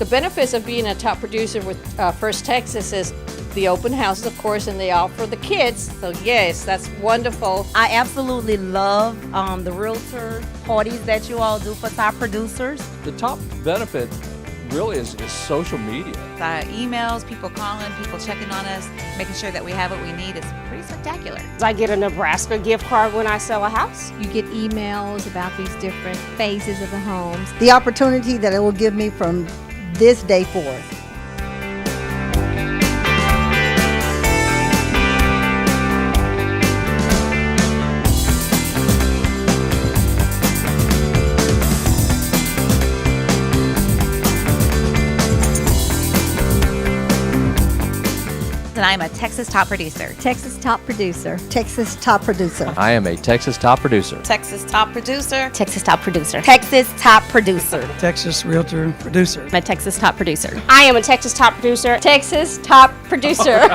The benefits of being a top producer with First Texas is the open houses, of course, and they offer the kids. So yes, that's wonderful. I absolutely love the Realtor parties that you all do for top producers. The top benefit really is social media. Emails, people calling, people checking on us, making sure that we have what we need is pretty spectacular. I get a Nebraska gift card when I sell a house. You get emails about these different phases of the homes. The opportunity that it will give me from this day forth. And I'm a Texas top producer. Texas top producer. Texas top producer. I am a Texas top producer. Texas top producer. Texas top producer. Texas top producer. Texas Realtor producer. I'm a Texas top producer. I am a Texas top producer. Texas top producer.